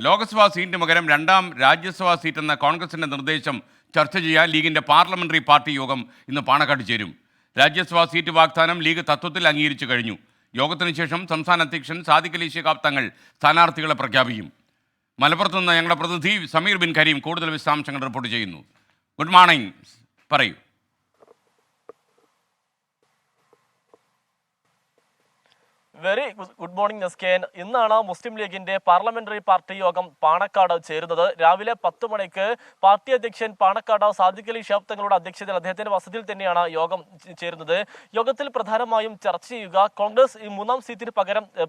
ലോക്സഭാ സീറ്റിന് പകരം രണ്ടാം രാജ്യസഭാ സീറ്റെന്ന കോൺഗ്രസിന്റെ നിർദ്ദേശം ചർച്ച ചെയ്യാൻ ലീഗിന്റെ പാർലമെന്ററി പാർട്ടി യോഗം ഇന്ന് പാണക്കാട് ചേരും. രാജ്യസഭാ സീറ്റ് വാഗ്ദാനം ലീഗ് തത്വത്തിൽ അംഗീകരിച്ചു കഴിഞ്ഞു. യോഗത്തിന് ശേഷം സംസ്ഥാന അധ്യക്ഷൻ സാദിഖ് അലി ശിഹാബ് തങ്ങൾ സ്ഥാനാർത്ഥികളെ പ്രഖ്യാപിക്കും. മലപ്പുറത്ത് നിന്ന് ഞങ്ങളുടെ പ്രതിനിധി സമീർ ബിൻ കരീം കൂടുതൽ വിശദാംശങ്ങൾ റിപ്പോർട്ട് ചെയ്യുന്നു. ഗുഡ് മോർണിംഗ്, പറയൂ. വെരി ഗുഡ് മോർണിംഗ് എസ്കേൻ. ഇന്നാണ് മുസ്ലിം ലീഗിന്റെ പാർലമെന്ററി പാർട്ടി യോഗം പാണക്കാട് ചേരുന്നത്. രാവിലെ 10 മണിക്ക് പാർട്ടി അധ്യക്ഷൻ പാണക്കാട് സാദിഖ് അലി ശിഹാബ് തങ്ങളുടെ അധ്യക്ഷതയിൽ അദ്ദേഹത്തിന്റെ വസതിയിൽ തന്നെയാണ് യോഗം ചേരുന്നത്. യോഗത്തിൽ പ്രധാനമായും ചർച്ച ചെയ്യുക കോൺഗ്രസ് ഈ 3-ാം സീറ്റിന്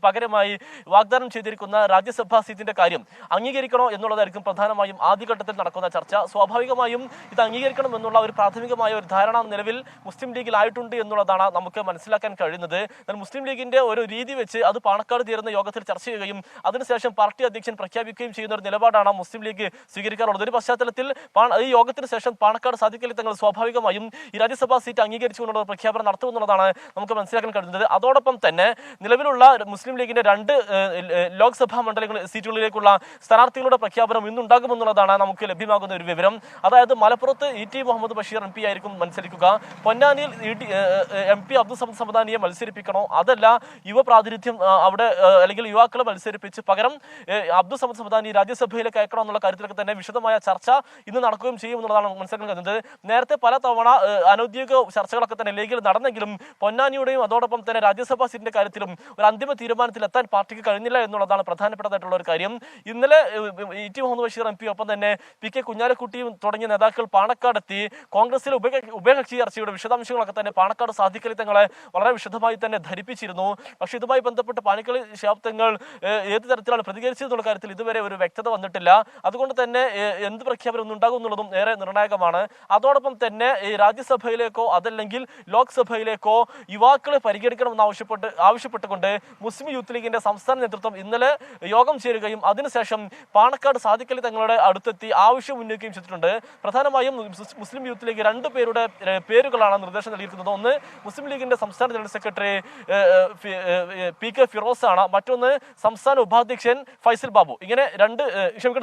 പകരമായി വാഗ്ദാനം ചെയ്തിരിക്കുന്ന രാജ്യസഭാ സീറ്റിന്റെ കാര്യം അംഗീകരിക്കണോ എന്നുള്ളതായിരിക്കും പ്രധാനമായും ആദ്യഘട്ടത്തിൽ നടക്കുന്ന ചർച്ച. സ്വാഭാവികമായും ഇത് അംഗീകരിക്കണം എന്നുള്ള ഒരു പ്രാഥമികമായ ഒരു ധാരണ നിലവിൽ മുസ്ലിം ലീഗിലായിട്ടുണ്ട് എന്നുള്ളതാണ് നമുക്ക് മനസ്സിലാക്കാൻ കഴിയുന്നത്. എന്നാൽ മുസ്ലിം ലീഗിന്റെ ഒരു രീതി വെച്ച് അത് പാണക്കാട് ചേരുന്ന യോഗത്തിൽ ചർച്ച ചെയ്യുകയും അതിനുശേഷം പാർട്ടി അധ്യക്ഷൻ പ്രഖ്യാപിക്കുകയും ചെയ്യുന്ന ഒരു നിലപാടാണ് മുസ്ലിം ലീഗ് സ്വീകരിക്കാറുള്ളത്. ഒരു പശ്ചാത്തലത്തിൽ ഈ യോഗത്തിന് ശേഷം പാണക്കാട് സാദിഖ് അലി തങ്ങൾ സ്വാഭാവികമായും ഈ രാജ്യസഭാ സീറ്റ് അംഗീകരിച്ചുകൊണ്ടുള്ള പ്രഖ്യാപനം നടത്തുമെന്നുള്ളതാണ് നമുക്ക് മനസ്സിലാക്കാൻ കഴിയുന്നത്. അതോടൊപ്പം തന്നെ നിലവിലുള്ള മുസ്ലിം ലീഗിന്റെ 2 ലോക്സഭാ സീറ്റുകളിലേക്കുള്ള സ്ഥാനാർത്ഥികളുടെ പ്രഖ്യാപനം ഇന്നുണ്ടാകുമെന്നുള്ളതാണ് നമുക്ക് ലഭ്യമാകുന്ന ഒരു വിവരം. അതായത് മലപ്പുറത്ത് ET മുഹമ്മദ് ബഷീർ MP ആയിരിക്കും മത്സരിക്കുക. പൊന്നാനിയിൽ MP അബ്ദുൾ സമദ് സമദാനിയെ മത്സരിപ്പിക്കണോ, അതല്ല പ്രാതിനിധ്യം അവിടെ അല്ലെങ്കിൽ യുവാക്കളെ മത്സരിപ്പിച്ച് പകരം അബ്ദുൾ സമദ് സമദാനി രാജ്യസഭയിലേക്ക് അയക്കണം എന്നുള്ള കാര്യത്തിലൊക്കെ തന്നെ വിശദമായ ചർച്ച ഇന്ന് നടക്കുകയും ചെയ്യുമെന്നുള്ളതാണ് മനസ്സിലാക്കാൻ കഴിയുന്നത്. നേരത്തെ പല തവണ അനൌദ്യോഗിക ചർച്ചകളൊക്കെ തന്നെ ലീഗിൽ നടന്നെങ്കിലും പൊന്നാനിയുടെയും അതോടൊപ്പം തന്നെ രാജ്യസഭാ സീറ്റിന്റെ കാര്യത്തിലും ഒരു അന്തിമ തീരുമാനത്തിൽ എത്താൻ പാർട്ടിക്ക് കഴിഞ്ഞില്ല എന്നുള്ളതാണ് പ്രധാനപ്പെട്ടതായിട്ടുള്ള ഒരു കാര്യം. ഇന്നലെ ET മുഹമ്മദ് ബഷീർ MP ഒപ്പം തന്നെ PK കുഞ്ഞാലിക്കുട്ടിയും തുടങ്ങിയ നേതാക്കൾ പാണക്കാടെത്തി കോൺഗ്രസിലെ ഉഭയകക്ഷി ചർച്ചയുടെ വിശദാംശങ്ങളൊക്കെ തന്നെ പാണക്കാട് സാദിഖ് അലി തങ്ങളെ വളരെ വിശദമായി തന്നെ ധരിപ്പിച്ചിരുന്നു. പക്ഷേ ഇതുമായി ബന്ധപ്പെട്ട് പാണക്കാട് ശിഹാബ് തങ്ങൾ ഏത് തരത്തിലാണ് പ്രതികരിച്ചതെന്നുള്ള കാര്യത്തിൽ ഇതുവരെ ഒരു വ്യക്തത വന്നിട്ടില്ല. അതുകൊണ്ട് തന്നെ എന്ത് പ്രഖ്യാപനം ഒന്നുണ്ടാകും എന്നുള്ളതും ഏറെ നിർണായകമാണ്. അതോടൊപ്പം തന്നെ ഈ രാജ്യസഭയിലേക്കോ അതല്ലെങ്കിൽ ലോക്സഭയിലേക്കോ യുവാക്കളെ പരിഗണിക്കണമെന്ന് ആവശ്യപ്പെട്ടുകൊണ്ട് മുസ്ലിം യൂത്ത് ലീഗിന്റെ സംസ്ഥാന നേതൃത്വം ഇന്നലെ യോഗം ചേരുകയും അതിനുശേഷം പാണക്കാട് സാദിഖ് അലി തങ്ങളുടെ അടുത്തെത്തി ആവശ്യം ഉന്നയിക്കുകയും ചെയ്തിട്ടുണ്ട്. പ്രധാനമായും മുസ്ലിം യൂത്ത് ലീഗ് 2 പേരുടെ പേരുകളാണ് നിർദ്ദേശം നൽകിയിരിക്കുന്നത്. ഒന്ന് മുസ്ലിം ലീഗിന്റെ സംസ്ഥാന ജനറൽ സെക്രട്ടറി PK ഫിറോസ് ആണ്, മറ്റൊന്ന് സംസ്ഥാന ഉപാധ്യക്ഷൻ ഫൈസൽ ബാബു. ഇങ്ങനെ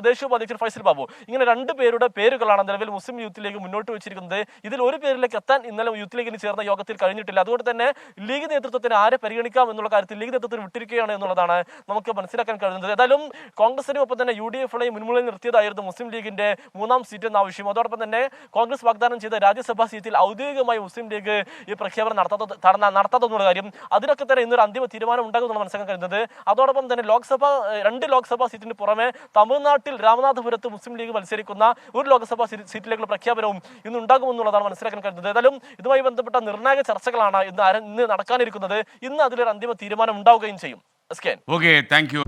ദേശീയ ഉപാധ്യക്ഷൻ ഫൈസൽ ബാബു, ഇങ്ങനെ 2 പേരുടെ പേരുകളാണ് നിലവിൽ മുസ്ലിം യൂത്ത് ലീഗ് മുന്നോട്ട് വെച്ചിരിക്കുന്നത്. ഇതിൽ ഒരു പേരിലേക്ക് എത്താൻ ഇന്നലെ യൂത്ത് ലീഗിന് ചേർന്ന യോഗത്തിൽ കഴിഞ്ഞിട്ടില്ല. അതുകൊണ്ട് തന്നെ ലീഗ് നേതൃത്വത്തിന് ആരെ പരിഗണിക്കാം എന്നുള്ള കാര്യത്തിൽ ലീഗ് നേതൃത്വത്തിന് വിട്ടിരിക്കുകയാണ് എന്നുള്ളതാണ് നമുക്ക് മനസ്സിലാക്കാൻ കഴിയുന്നത്. ഏതായാലും കോൺഗ്രസിനും ഒപ്പം തന്നെ UDF-നെയും മുൻമുള്ളിൽ നിർത്തിയതായിരുന്നു മുസ്ലിം ലീഗിന്റെ 3-ാം സീറ്റ് എന്ന ആവശ്യം. അതോടൊപ്പം തന്നെ കോൺഗ്രസ് വാഗ്ദാനം ചെയ്ത രാജ്യസഭാ സീറ്റിൽ ഔദ്യോഗികമായി മുസ്ലിം ലീഗ് ഈ പ്രഖ്യാപനം നടത്താതെന്നുള്ള കാര്യം, അതിനൊക്കെ തന്നെ ഇന്നൊരു അന്തിമ തീരുമാനം ഉണ്ടാകുമെന്നാണ് മനസ്സിലാക്കാൻ കഴിയുന്നത്. അതോടൊപ്പം തന്നെ 2 ലോക്സഭാ സീറ്റിന് പുറമെ തമിഴ്നാട്ടിൽ രാമനാഥപുരത്ത് മുസ്ലിം ലീഗ് മത്സരിക്കുന്ന ഒരു ലോക്സഭാ സീറ്റിലേക്കുള്ള പ്രഖ്യാപനവും ഇന്ന് ഉണ്ടാകുമെന്നുള്ളതാണ് മനസ്സിലാക്കാൻ കഴിയുന്നത്. ഏതായാലും ഇതുമായി ബന്ധപ്പെട്ട നിർണായക ചർച്ചകളാണ് ഇന്ന് നടക്കാനിരിക്കുന്നത്. ഇന്ന് അതിലൊരു അന്തിമ തീരുമാനം ഉണ്ടാവുകയും ചെയ്യും. Okay, thank you.